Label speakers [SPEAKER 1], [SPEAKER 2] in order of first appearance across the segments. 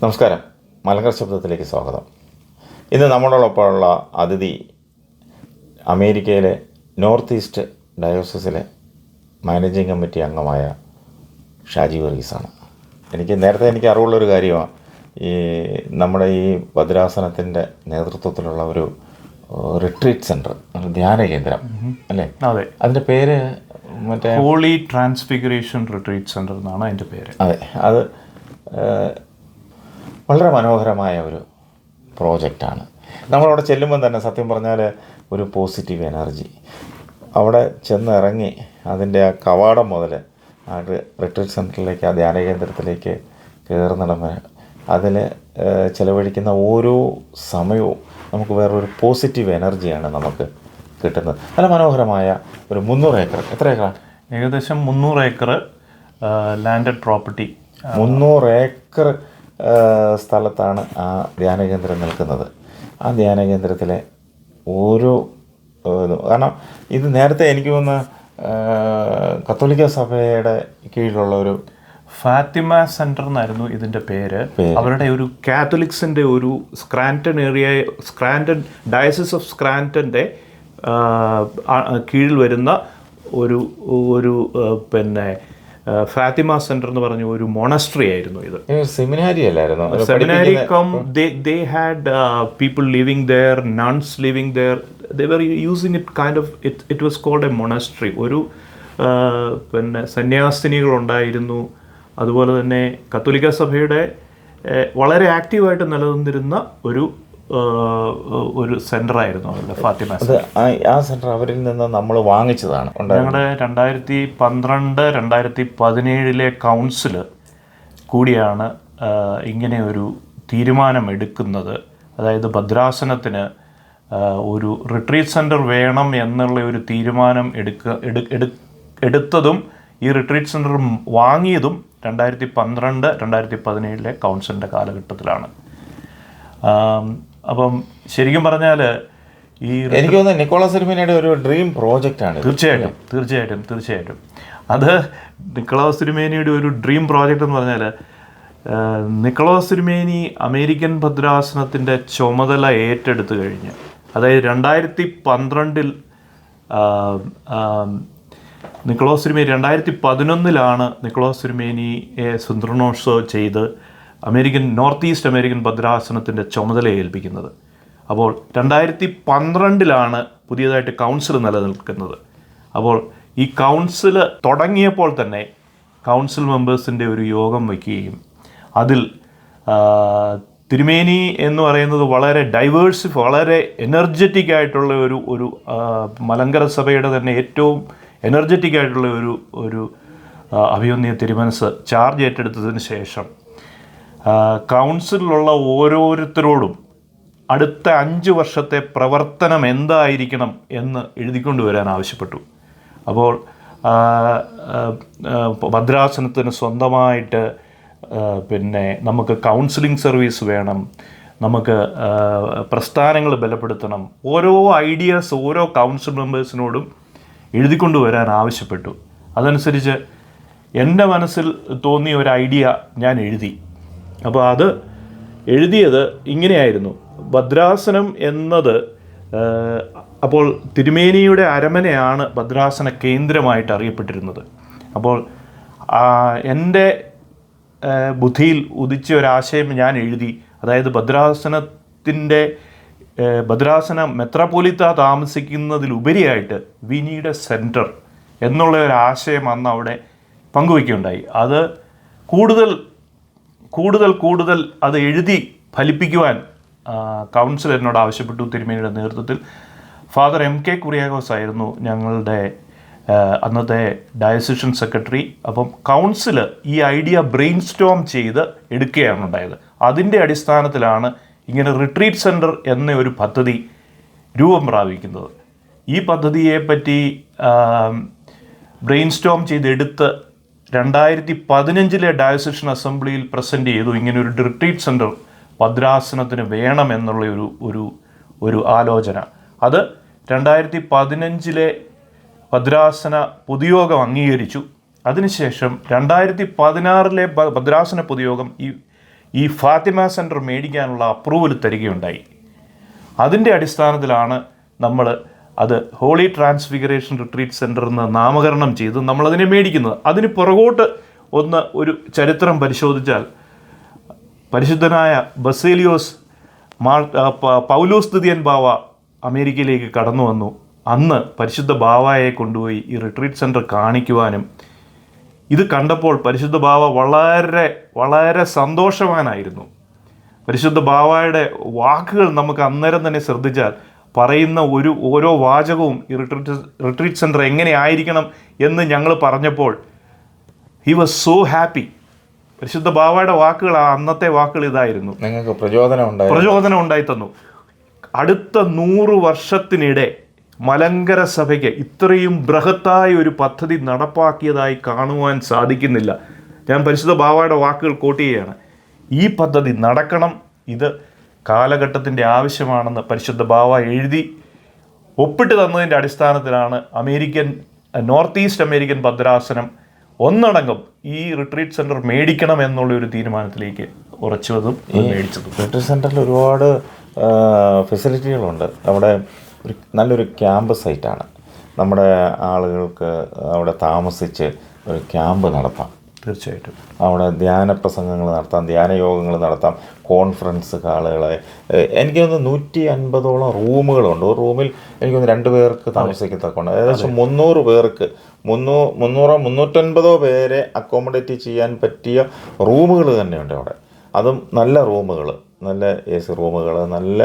[SPEAKER 1] നമസ്കാരം, മലങ്കര ശബ്ദത്തിലേക്ക് സ്വാഗതം. ഇന്ന് നമ്മളോടൊപ്പമുള്ള അതിഥി അമേരിക്കയിലെ നോർത്ത് ഈസ്റ്റ് ഡയോസസിലെ മാനേജിംഗ് കമ്മിറ്റി അംഗമായ ഷാജി വർഗീസാണ്. നേരത്തെ എനിക്ക് അറിവുള്ളൊരു കാര്യമാണ്, ഈ നമ്മുടെ ഈ ഭദ്രാസനത്തിൻ്റെ നേതൃത്വത്തിലുള്ള ഒരു റിട്രീറ്റ് സെൻറ്റർ, ധ്യാന കേന്ദ്രം അല്ലേ?
[SPEAKER 2] അതെ,
[SPEAKER 1] അതിൻ്റെ പേര് മറ്റേ
[SPEAKER 2] ഹോളി ട്രാൻസ്ഫിഗറേഷൻ റിട്രീറ്റ് സെൻറ്റർ എന്നാണ് അതിൻ്റെ പേര്.
[SPEAKER 1] അതെ, അത് വളരെ മനോഹരമായ ഒരു പ്രോജക്റ്റാണ്. നമ്മളവിടെ ചെല്ലുമ്പം തന്നെ സത്യം പറഞ്ഞാൽ ഒരു പോസിറ്റീവ് എനർജി അവിടെ ചെന്നിറങ്ങി അതിൻ്റെ ആ കവാടം മുതൽ ആ റിട്രീറ്റ് സെൻറ്ററിലേക്ക്, ആ ധ്യാന കേന്ദ്രത്തിലേക്ക് കയറുന്നിടം വരെ അതിൽ ചിലവഴിക്കുന്ന ഓരോ സമയവും നമുക്ക് വേറൊരു പോസിറ്റീവ് എനർജിയാണ് നമുക്ക് കിട്ടുന്നത്. നല്ല മനോഹരമായ ഒരു 300 ഏക്കർ, എത്ര ഏക്കറാണ്?
[SPEAKER 2] ഏകദേശം 300 ഏക്കർ ലാൻഡഡ് പ്രോപ്പർട്ടി.
[SPEAKER 1] 300 ഏക്കർ സ്ഥലത്താണ് ആ ധ്യാനകേന്ദ്രം നിൽക്കുന്നത്. ആ ധ്യാനകേന്ദ്രത്തിലെ ഓരോ കാരണം ഇത് നേരത്തെ എനിക്ക് തോന്നുന്ന കത്തോലിക്ക സഭയുടെ കീഴിലുള്ള ഒരു
[SPEAKER 2] ഫാത്തിമ സെൻറ്റർ എന്നായിരുന്നു ഇതിൻ്റെ പേര്. അവരുടെ ഒരു കാത്തലിക്സിൻ്റെ ഒരു സ്ക്രാൻറ്റൺ ഡയസിസ് ഓഫ് സ്ക്രാൻറ്റൻ്റെ കീഴിൽ വരുന്ന ഒരു പിന്നെ ഫാത്തിമ സെൻറ്റർ എന്ന് പറഞ്ഞ ഒരു മൊണസ്ട്രി ആയിരുന്നു ഇത്.
[SPEAKER 1] സെമിനാരി അല്ലായിരുന്നു?
[SPEAKER 2] സെമിനാരി come they had people living there, nuns living there. They were using it kind of, it was called a monastery. ഒരു പിന്നെ സന്യാസിനികളുണ്ടായിരുന്നു. അതുപോലെ തന്നെ കത്തോലിക്ക സഭയുടെ വളരെ ആക്റ്റീവായിട്ട് നിലനിന്നിരുന്ന ഒരു സെൻ്ററായിരുന്നു അവരുടെ ഫാത്തിമ.
[SPEAKER 1] ആ സെൻറ്റർ അവരിൽ നിന്ന് നമ്മൾ വാങ്ങിച്ചതാണ്.
[SPEAKER 2] ഞങ്ങളുടെ 2012-2017 കൗൺസിൽ കൂടിയാണ് ഇങ്ങനെ ഒരു തീരുമാനം എടുക്കുന്നത്. അതായത് ഭദ്രാസനത്തിന് ഒരു റിട്രീറ്റ് സെൻറ്റർ വേണം എന്നുള്ള ഒരു തീരുമാനം എടുത്തതും ഈ റിട്രീറ്റ് സെൻറ്റർ വാങ്ങിയതും 2012-2017 കൗൺസിലിൻ്റെ കാലഘട്ടത്തിലാണ്. അപ്പം ശരിക്കും പറഞ്ഞാൽ ഈ
[SPEAKER 1] എനിക്ക് തോന്നുന്നത് നിക്കോളാസ് തിരുമേനിയുടെ ഒരു ഡ്രീം പ്രോജക്റ്റാണ്.
[SPEAKER 2] തീർച്ചയായിട്ടും അത് നിക്കോളാസ് തിരുമേനിയുടെ ഒരു ഡ്രീം പ്രോജക്റ്റ് എന്ന് പറഞ്ഞാൽ, നിക്കോളാസ് തിരുമേനി അമേരിക്കൻ ഭദ്രാസനത്തിൻ്റെ ചുമതല ഏറ്റെടുത്തു കഴിഞ്ഞ്, അതായത് 2012 നിക്കോളാസ് തിരുമേനി 2011 നിക്കോളാസ് തിരുമേനിയെ സുന്ദരനോത്സവം ചെയ്ത് നോർത്ത് ഈസ്റ്റ് അമേരിക്കൻ ഭദ്രാസനത്തിൻ്റെ ചുമതല ഏൽപ്പിക്കുന്നത്. അപ്പോൾ 2012 പുതിയതായിട്ട് കൗൺസിൽ നിലനിൽക്കുന്നത്. അപ്പോൾ ഈ കൗൺസിൽ തുടങ്ങിയപ്പോൾ തന്നെ കൗൺസിൽ മെമ്പേഴ്സിൻ്റെ ഒരു യോഗം വയ്ക്കുകയും അതിൽ തിരുമേനി എന്ന് പറയുന്നത് വളരെ വളരെ എനർജറ്റിക് ആയിട്ടുള്ള ഒരു മലങ്കര സഭയുടെ തന്നെ ഏറ്റവും എനർജറ്റിക് ആയിട്ടുള്ള ഒരു അഭിമന്യ തിരുമനസ് ചാർജ് ഏറ്റെടുത്തതിന് ശേഷം കൗൺസിലുള്ള ഓരോരുത്തരോടും അടുത്ത 5 വർഷത്തെ പ്രവർത്തനം എന്തായിരിക്കണം എന്ന് എഴുതിക്കൊണ്ടുവരാൻ ആവശ്യപ്പെട്ടു. അപ്പോൾ ഭദ്രാസനത്തിന് സ്വന്തമായിട്ട് പിന്നെ നമുക്ക് കൗൺസിലിംഗ് സർവീസ് വേണം, നമുക്ക് പ്രസ്ഥാനങ്ങൾ ബലപ്പെടുത്തണം, ഓരോ ഐഡിയാസ് ഓരോ കൗൺസിൽ മെമ്പേഴ്സിനോടും എഴുതിക്കൊണ്ടുവരാൻ ആവശ്യപ്പെട്ടു. അതനുസരിച്ച് എൻ്റെ മനസ്സിൽ തോന്നിയ ഒരു ഐഡിയ ഞാൻ എഴുതി. അപ്പോൾ അത് എഴുതിയത് ഇങ്ങനെയായിരുന്നു: ഭദ്രാസനം എന്നത്, അപ്പോൾ തിരുമേനിയുടെ അരമനയാണ് ഭദ്രാസന കേന്ദ്രമായിട്ട് അറിയപ്പെട്ടിരുന്നത്. അപ്പോൾ എൻ്റെ ബുദ്ധിയിൽ ഉദിച്ച ഒരാശയം ഞാൻ എഴുതി. അതായത് ഭദ്രാസന മെത്രാപ്പോലിത്ത താമസിക്കുന്നതിലുപരിയായിട്ട് വി നീഡ് എ സെൻറ്റർ എന്നുള്ള ഒരാശയം അന്ന് അവിടെ പങ്കുവയ്ക്കുകയുണ്ടായി. അത് കൂടുതൽ അത് എഴുതി ഫലിപ്പിക്കുവാൻ കൗൺസിൽ എന്നോട് ആവശ്യപ്പെട്ടു. തിരുമേനിയുടെ നേതൃത്വത്തിൽ ഫാദർ MK കുറിയാക്കോസ് ആയിരുന്നു ഞങ്ങളുടെ അന്നത്തെ ഡയസിഷൻ സെക്രട്ടറി. അപ്പം കൗൺസിൽ ഈ ഐഡിയ ബ്രെയിൻ സ്റ്റോം ചെയ്ത് എടുക്കുകയാണ് ഉണ്ടായത്. അതിൻ്റെ അടിസ്ഥാനത്തിലാണ് ഇങ്ങനെ റിട്രീറ്റ് സെൻറ്റർ എന്ന ഒരു പദ്ധതി രൂപം പ്രാപിക്കുന്നത്. ഈ പദ്ധതിയെപ്പറ്റി ബ്രെയിൻ സ്റ്റോം ചെയ്തെടുത്ത് 2015 ഡയസിഷൻ അസംബ്ലിയിൽ പ്രസൻറ്റ് ചെയ്തു. ഇങ്ങനെ ഒരു റിട്രീറ്റ് സെൻറ്റർ ഭദ്രാസനത്തിന് വേണമെന്നുള്ള ഒരു ആലോചന. അത് 2015 ഭദ്രാസന പൊതുയോഗം അംഗീകരിച്ചു. അതിനുശേഷം 2016 ഭദ്രാസന പൊതുയോഗം ഈ ഫാത്തിമ സെൻറ്റർ മേടിക്കാനുള്ള അപ്രൂവൽ തരികയുണ്ടായി. അതിൻ്റെ അടിസ്ഥാനത്തിലാണ് നമ്മൾ അത് ഹോളി ട്രാൻസ്ഫിഗറേഷൻ റിട്രീറ്റ് സെൻറ്റർ എന്ന് നാമകരണം ചെയ്ത് നമ്മളതിനെ മേടിക്കുന്നത്. അതിന് പുറകോട്ട് ഒരു ചരിത്രം പരിശോധിച്ചാൽ പരിശുദ്ധനായ ബസേലിയോസ് പൗലോസ് ദിദിയൻ ബാവ അമേരിക്കയിലേക്ക് കടന്നു വന്നു. അന്ന് പരിശുദ്ധ ബാവയെ കൊണ്ടുപോയി ഈ റിട്രീറ്റ് സെൻറ്റർ കാണിക്കുവാനും ഇത് കണ്ടപ്പോൾ പരിശുദ്ധ ബാവ വളരെ വളരെ സന്തോഷവാനായിരുന്നു. പരിശുദ്ധ ബാവയുടെ വാക്കുകൾ നമുക്ക് അന്നേരം തന്നെ ശ്രദ്ധിച്ചാൽ പറയുന്ന ഓരോ വാചകവും ഈ റിട്രീറ്റ് സെൻറ്റർ എങ്ങനെ ആയിരിക്കണം എന്ന് ഞങ്ങൾ പറഞ്ഞപ്പോൾ ഹി വാസ് സോ ഹാപ്പി. പരിശുദ്ധ ബാവയുടെ വാക്കുകൾ, അന്നത്തെ വാക്കുകൾ ഇതായിരുന്നു,
[SPEAKER 1] നിങ്ങൾക്ക് പ്രചോദനം
[SPEAKER 2] ഉണ്ടായി തന്നു. അടുത്ത 100 വർഷത്തിനിടെ മലങ്കര സഭയ്ക്ക് ഇത്രയും ബൃഹത്തായ ഒരു പദ്ധതി നടപ്പാക്കിയതായി കാണുവാൻ സാധിക്കുന്നില്ല. ഞാൻ പരിശുദ്ധ ബാവയുടെ വാക്കുകൾ കോട്ട് ചെയ്യുകയാണ്. ഈ പദ്ധതി നടക്കണം, ഇത് കാലഘട്ടത്തിൻ്റെ ആവശ്യമാണെന്ന് പരിശുദ്ധ ബാവ എഴുതി ഒപ്പിട്ട് തന്നതിൻ്റെ അടിസ്ഥാനത്തിലാണ് നോർത്ത് ഈസ്റ്റ് അമേരിക്കൻ ഭദ്രാസനം ഒന്നടങ്കം ഈ റിട്രീറ്റ് സെൻറ്റർ മേടിക്കണം എന്നുള്ള ഒരു തീരുമാനത്തിലേക്ക് ഉറച്ചതും മേടിച്ചതും.
[SPEAKER 1] റിട്രീറ്റ് സെൻറ്ററിൽ ഒരുപാട് ഫെസിലിറ്റികളുണ്ട്. അവിടെ നല്ലൊരു ക്യാമ്പ് സൈറ്റാണ്. നമ്മുടെ ആളുകൾക്ക് അവിടെ താമസിച്ച് ഒരു ക്യാമ്പ് നടത്താം.
[SPEAKER 2] തീർച്ചയായിട്ടും
[SPEAKER 1] അവിടെ ധ്യാന പ്രസംഗങ്ങൾ നടത്താം, ധ്യാന യോഗങ്ങൾ നടത്താം, കോൺഫറൻസ് ആളുകളെ. എനിക്ക് തോന്നുന്നു 150ഓളം റൂമുകളുണ്ട്. ഒരു റൂമിൽ എനിക്ക് തോന്നുന്നു 2 പേർക്ക് താമസിക്കത്തക്കൊണ്ട് ഏകദേശം 300 പേർക്ക് 350 പേരെ അക്കോമഡേറ്റ് ചെയ്യാൻ പറ്റിയ റൂമുകൾ തന്നെയുണ്ട് അവിടെ. അതും നല്ല റൂമുകൾ, നല്ല AC റൂമുകൾ, നല്ല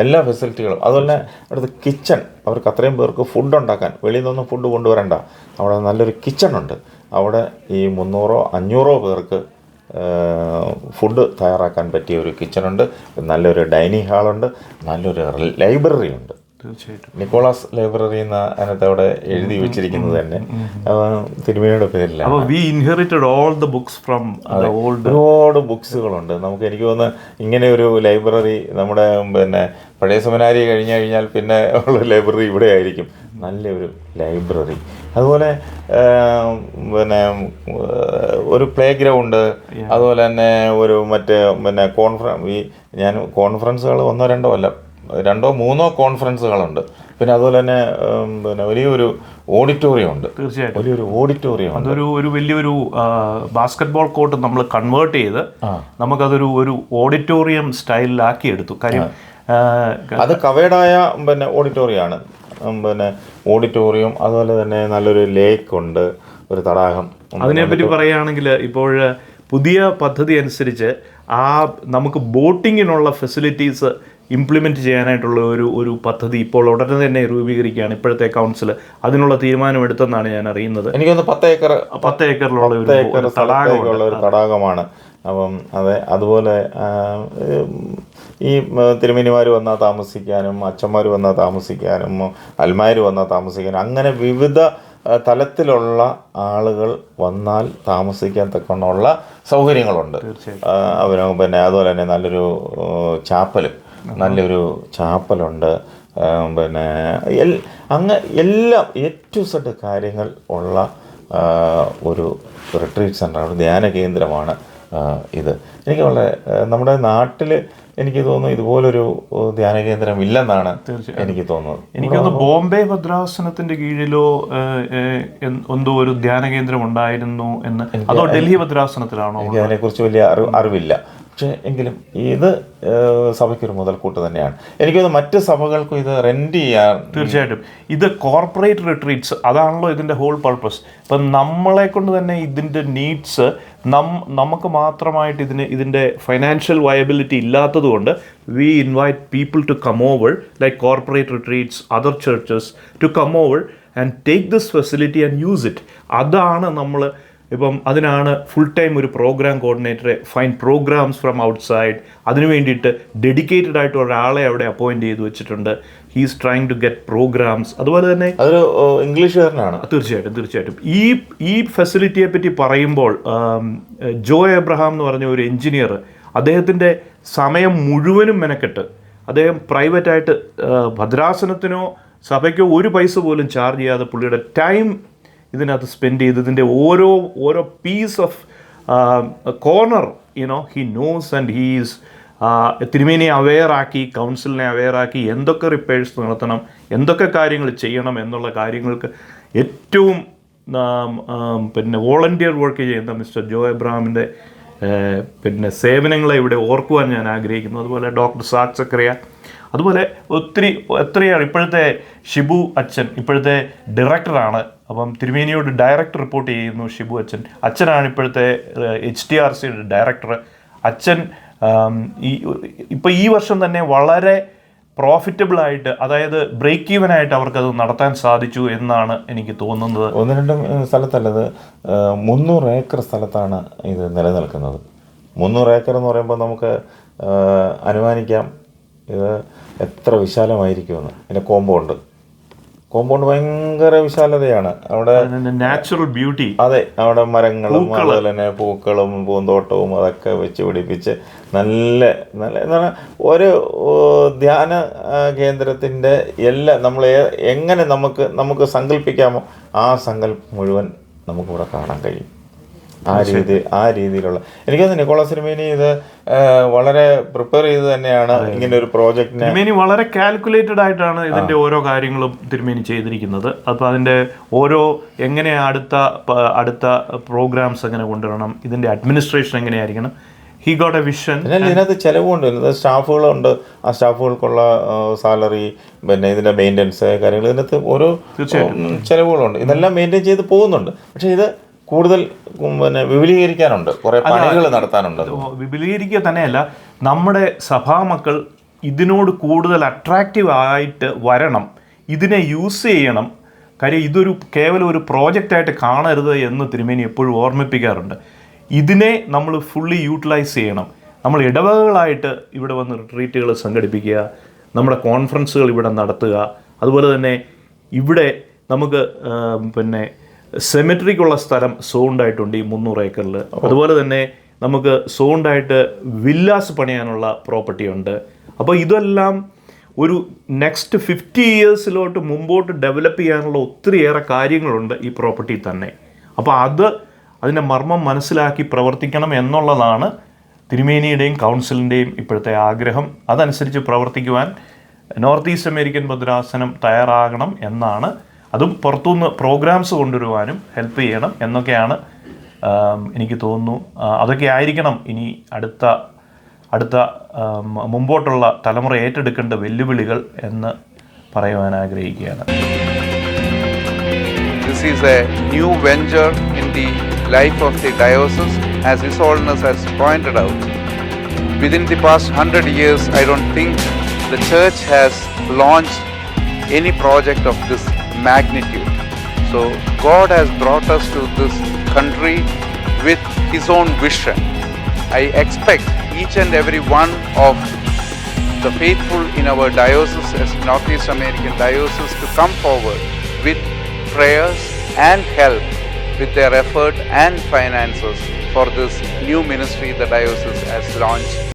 [SPEAKER 1] എല്ലാ ഫെസിലിറ്റികളും. അതുപോലെ തന്നെ അവിടുത്തെ കിച്ചൺ, അവർക്ക് അത്രയും പേർക്ക് ഫുഡ് ഉണ്ടാക്കാൻ വെളിയിൽ നിന്നൊന്നും ഫുഡ് കൊണ്ടുവരണ്ട. അവിടെ നല്ലൊരു കിച്ചണുണ്ട്. അവിടെ ഈ 300-500 പേർക്ക് ഫുഡ് തയ്യാറാക്കാൻ പറ്റിയ ഒരു കിച്ചണുണ്ട്, നല്ലൊരു ഡൈനിങ് ഹാളുണ്ട്, നല്ലൊരു ലൈബ്രറി ഉണ്ട്.
[SPEAKER 2] തീർച്ചയായിട്ടും
[SPEAKER 1] നിക്കോളാസ് ലൈബ്രറി എന്ന അതിനകത്ത് അവിടെ എഴുതി വെച്ചിരിക്കുന്നത് തന്നെ തിരുമേനിയുടെ പേരിലാണ്. ഒരുപാട് ബുക്സുകളുണ്ട്. എനിക്ക് തോന്നുന്നു ഇങ്ങനെ ഒരു ലൈബ്രറി നമ്മുടെ പഴയ സെമിനാരി കഴിഞ്ഞാൽ പിന്നെ ഉള്ള ലൈബ്രറി ഇവിടെ ആയിരിക്കും. നല്ലൊരു ലൈബ്രറി. അതുപോലെ ഒരു പ്ലേ ഗ്രൗണ്ട്, അതുപോലെ തന്നെ ഒരു ഞാൻ കോൺഫറൻസുകൾ 1-2 അല്ല 2-3 കോൺഫറൻസുകളുണ്ട്. പിന്നെ അതുപോലെ തന്നെ വലിയൊരു ഓഡിറ്റോറിയം ഉണ്ട്.
[SPEAKER 2] തീർച്ചയായിട്ടും
[SPEAKER 1] വലിയൊരു ഓഡിറ്റോറിയം.
[SPEAKER 2] അതൊരു വലിയൊരു ബാസ്കറ്റ്ബോൾ കോർട്ട് നമ്മൾ കൺവേർട്ട് ചെയ്ത് നമുക്കതൊരു ഓഡിറ്റോറിയം സ്റ്റൈലിലാക്കി എടുത്തു. കാര്യം
[SPEAKER 1] അത് കവേഡായ ഓഡിറ്റോറിയമാണ്. ഓഡിറ്റോറിയം, അതുപോലെ തന്നെ നല്ലൊരു ലേക്ക് ഉണ്ട്, ഒരു തടാകം.
[SPEAKER 2] അതിനെപ്പറ്റി പറയുകയാണെങ്കിൽ ഇപ്പോൾ പുതിയ പദ്ധതി അനുസരിച്ച് നമുക്ക് ബോട്ടിങ്ങിനുള്ള ഫെസിലിറ്റീസ് ഇംപ്ലിമെൻറ്റ് ചെയ്യാനായിട്ടുള്ള ഒരു പദ്ധതി ഇപ്പോൾ ഉടനെ തന്നെ രൂപീകരിക്കുകയാണ് ഇപ്പോഴത്തെ കൗൺസിൽ. അതിനുള്ള തീരുമാനമെടുത്തെന്നാണ് ഞാൻ അറിയുന്നത്.
[SPEAKER 1] എനിക്കൊന്ന് 10
[SPEAKER 2] ഏക്കറിലുള്ള ഒരു
[SPEAKER 1] തടാകമാണ്. അപ്പം അതുപോലെ ഈ തിരുമേനിമാർ വന്നാൽ താമസിക്കാനും, അച്ഛന്മാർ വന്നാൽ താമസിക്കാനും, അൽമാർ വന്നാൽ താമസിക്കാനും, അങ്ങനെ വിവിധ തലത്തിലുള്ള ആളുകൾ വന്നാൽ താമസിക്കാൻ തക്കവണ്ണമുള്ള സൗകര്യങ്ങളുണ്ട്. അതുപോലെ തന്നെ നല്ലൊരു ചാപ്പലുണ്ട്. എല്ലാം A to Z കാര്യങ്ങൾ ഉള്ള ഒരു റിട്രീറ്റ് സെൻ്ററാണ്, ധ്യാന കേന്ദ്രമാണ് ഇത്. എനിക്ക് വളരെ നമ്മുടെ നാട്ടിൽ എനിക്ക് തോന്നുന്നു ഇതുപോലൊരു ധ്യാന കേന്ദ്രം ഇല്ലെന്നാണ് എനിക്ക് തോന്നുന്നത്.
[SPEAKER 2] എനിക്കൊന്ന് ബോംബെ ഭദ്രാസനത്തിന്റെ കീഴിലോ എന്തോ ഒരു ധ്യാന കേന്ദ്രം ഉണ്ടായിരുന്നു എന്ന്, അതോ ഡൽഹി ഭദ്രാസനത്തിലാണോ?
[SPEAKER 1] എനിക്ക് അതിനെക്കുറിച്ച് വലിയ അറിവില്ല. പക്ഷേ എങ്കിലും ഇത് സഭയ്ക്കൊരു മുതൽക്കൂട്ട് തന്നെയാണ്. എനിക്കൊന്ന് മറ്റ് സഭകൾക്കും ഇത് റെന്റ് ചെയ്യാൻ.
[SPEAKER 2] തീർച്ചയായിട്ടും ഇത് കോർപ്പറേറ്റ് റിട്രീറ്റ്സ്, അതാണല്ലോ ഇതിൻ്റെ ഹോൾ പർപ്പസ്. ഇപ്പം നമ്മളെ കൊണ്ട് തന്നെ ഇതിൻ്റെ നീഡ്സ് നമുക്ക് മാത്രമായിട്ട് ഇതിൻ്റെ ഫൈനാൻഷ്യൽ വയബിലിറ്റി ഇല്ലാത്തതുകൊണ്ട് we invite people to come over, like corporate retreats, other churches to come over and take this facility and use it. അതാണ് നമ്മൾ ഇപ്പം അതിനാണ് ഫുൾ ടൈം ഒരു പ്രോഗ്രാം കോർഡിനേറ്ററെ, ഫൈൻഡ് പ്രോഗ്രാംസ് ഫ്രം ഔട്ട്സൈഡ്, അതിനു വേണ്ടിയിട്ട് ഡെഡിക്കേറ്റഡ് ആയിട്ട് ഒരാളെ അവിടെ അപ്പോയിൻറ്റ് ചെയ്ത് വെച്ചിട്ടുണ്ട്. He's trying to get programs. അതുപോലെ തന്നെ
[SPEAKER 1] അതൊരു ഇംഗ്ലീഷുകാരനാണ്.
[SPEAKER 2] തീർച്ചയായിട്ടും ഈ ഫെസിലിറ്റിയെ പറ്റി പറയുമ്പോൾ ജോ എബ്രഹാം എന്ന് പറഞ്ഞ ഒരു എഞ്ചിനീയർ, അദ്ദേഹത്തിൻ്റെ സമയം മുഴുവനും മെനക്കെട്ട് അദ്ദേഹം പ്രൈവറ്റായിട്ട് ഭദ്രാസനത്തിനോ സഭയ്ക്കോ ഒരു പൈസ പോലും ചാർജ് ചെയ്യാതെ പുള്ളിയുടെ ടൈം ഇതിനകത്ത് സ്പെൻഡ് ചെയ്ത് ഇതിൻ്റെ ഓരോ piece of corner he knows and his തിരുമേനിയെ അവെയറാക്കി, കൗൺസിലിനെ അവെയറാക്കി എന്തൊക്കെ റിപ്പയർസ് നടത്തണം, എന്തൊക്കെ കാര്യങ്ങൾ ചെയ്യണം എന്നുള്ള കാര്യങ്ങൾക്ക് ഏറ്റവും പിന്നെ വോളണ്ടിയർ വർക്ക് ചെയ്യുന്ന മിസ്റ്റർ ജോ എബ്രഹാമിൻ്റെ പിന്നെ സേവനങ്ങളെ ഇവിടെ ഓർക്കുവാൻ ഞാൻ ആഗ്രഹിക്കുന്നു. അതുപോലെ ഡോക്ടർ സാക് സക്കറിയ, അതുപോലെ എത്രയാണ് ഇപ്പോഴത്തെ ഷിബു അച്ഛൻ ഇപ്പോഴത്തെ ഡയറക്ടറാണ്. അപ്പം തിരുമേനിയോട് ഡയറക്ടർ റിപ്പോർട്ട് ചെയ്യുന്നു ഷിബു അച്ഛനാണ് ഇപ്പോഴത്തെ HTRCയുടെ ഡയറക്ടർ. അച്ഛൻ ഈ വർഷം തന്നെ വളരെ പ്രോഫിറ്റബിളായിട്ട്, അതായത് ബ്രേക്ക് ഈവനായിട്ട് അവർക്കത് നടത്താൻ സാധിച്ചു എന്നാണ് എനിക്ക് തോന്നുന്നത്.
[SPEAKER 1] 1-2 സ്ഥലത്തല്ലത് 300 ഏക്കർ സ്ഥലത്താണ് ഇത് നിലനിൽക്കുന്നത്. 300 ഏക്കർ എന്ന് പറയുമ്പോൾ നമുക്ക് അനുമാനിക്കാം ഇത് എത്ര വിശാലമായിരിക്കുമെന്ന്. ഇതിൻ്റെ കോമ്പൗണ്ട് ഭയങ്കര വിശാലതയാണ്. അവിടെ
[SPEAKER 2] നാച്ചുറൽ ബ്യൂട്ടി,
[SPEAKER 1] അതെ, അവിടെ മരങ്ങളും അതുപോലെ തന്നെ പൂക്കളും പൂന്തോട്ടവും അതൊക്കെ വെച്ച് പിടിപ്പിച്ച് നല്ല ഒരു ധ്യാന കേന്ദ്രത്തിൻ്റെ നമ്മൾ എങ്ങനെ നമുക്ക് സങ്കല്പിക്കാമോ ആ സങ്കല്പം മുഴുവൻ നമുക്കിവിടെ കാണാൻ കഴിയും. ആ രീതിയിലുള്ള എനിക്ക് നിക്കോളാസ് തിരുമേനി ഇത് വളരെ പ്രിപ്പയർ ചെയ്ത് തന്നെയാണ് ഇങ്ങനെ ഒരു പ്രോജക്റ്റിനെ.
[SPEAKER 2] തിരുമേനി വളരെ കാൽക്കുലേറ്റഡ് ആയിട്ടാണ് ഇതിൻ്റെ ഓരോ കാര്യങ്ങളും തിരുമേനി ചെയ്തിരിക്കുന്നത്. അപ്പോൾ അതിൻ്റെ ഓരോ എങ്ങനെ അടുത്ത പ്രോഗ്രാംസ് എങ്ങനെ കൊണ്ടുവരണം, ഇതിൻ്റെ അഡ്മിനിസ്ട്രേഷൻ എങ്ങനെയായിരിക്കണം, ഹി ഗോട്ട് എ വിഷൻ.
[SPEAKER 1] ഇതിനകത്ത് ചിലവുണ്ട്, സ്റ്റാഫുകളുണ്ട്, ആ സ്റ്റാഫുകൾക്കുള്ള സാലറി, പിന്നെ ഇതിൻ്റെ മെയിൻ്റനൻസ് കാര്യങ്ങൾ, ഇതിനകത്ത് ഓരോ ചിലവുകളുണ്ട്. ഇതെല്ലാം മെയിൻറ്റെയിൻ ചെയ്ത് പോകുന്നുണ്ട്. പക്ഷേ ഇത് കൂടുതൽ പിന്നെ വിപുലീകരിക്കാനുണ്ട്, കുറേ പണികൾ നടത്താനുണ്ട്.
[SPEAKER 2] വിപുലീകരിക്കുക തന്നെയല്ല, നമ്മുടെ സഭാമക്കൾ ഇതിനോട് കൂടുതൽ അട്രാക്റ്റീവ് ആയിട്ട് വരണം, ഇതിനെ യൂസ് ചെയ്യണം. കാര്യം ഇതൊരു കേവലം ഒരു പ്രോജക്റ്റായിട്ട് കാണരുത് എന്ന് തിരുമേനി എപ്പോഴും ഓർമ്മിപ്പിക്കാറുണ്ട്. ഇതിനെ നമ്മൾ ഫുള്ളി യൂട്ടിലൈസ് ചെയ്യണം. നമ്മൾ ഇടവകകളായിട്ട് ഇവിടെ വന്ന് റിട്രീറ്റുകൾ സംഘടിപ്പിക്കുക, നമ്മുടെ കോൺഫറൻസുകൾ ഇവിടെ നടത്തുക. അതുപോലെ തന്നെ ഇവിടെ നമുക്ക് പിന്നെ സെമിട്രിക്കുള്ള സ്ഥലം സോണ്ടായിട്ടുണ്ട് ഈ 300 ഏക്കറിൽ. അതുപോലെ തന്നെ നമുക്ക് സോണ്ടായിട്ട് വില്ലാസ് പണിയാനുള്ള പ്രോപ്പർട്ടി ഉണ്ട്. അപ്പോൾ ഇതെല്ലാം ഒരു നെക്സ്റ്റ് 50 ഇയേഴ്സിലോട്ട് മുമ്പോട്ട് ഡെവലപ്പ് ചെയ്യാനുള്ള ഒത്തിരിയേറെ കാര്യങ്ങളുണ്ട് ഈ പ്രോപ്പർട്ടി തന്നെ. അപ്പോൾ അതിൻ്റെ മർമ്മം മനസ്സിലാക്കി പ്രവർത്തിക്കണം എന്നുള്ളതാണ് തിരുമേനിയുടെയും കൗൺസിലിൻ്റെയും ഇപ്പോഴത്തെ ആഗ്രഹം. അതനുസരിച്ച് പ്രവർത്തിക്കുവാൻ നോർത്ത് ഈസ്റ്റ് അമേരിക്കൻ ഭദ്രാസനം തയ്യാറാകണം എന്നാണ്. അതും പുറത്തുനിന്ന് പ്രോഗ്രാംസ് കൊണ്ടുവരുവാനും ഹെൽപ്പ് ചെയ്യണം എന്നൊക്കെയാണ് എനിക്ക് തോന്നുന്നു. അതൊക്കെ ആയിരിക്കണം ഇനി അടുത്ത മുമ്പോട്ടുള്ള തലമുറ ഏറ്റെടുക്കേണ്ട വെല്ലുവിളികൾ എന്ന് പറയുവാൻ ആഗ്രഹിക്കുകയാണ്.
[SPEAKER 3] This is a new venture in the life of the diocese, as His Holiness has pointed out. Within the past 100 years, I don't think the Church has launched any project of this magnitude. So God has brought us to this country with His own vision. I expect each and every one of the faithful in our diocese, as Northeast American Diocese, to come forward with prayers and help with their effort and finances for this new ministry the diocese has launched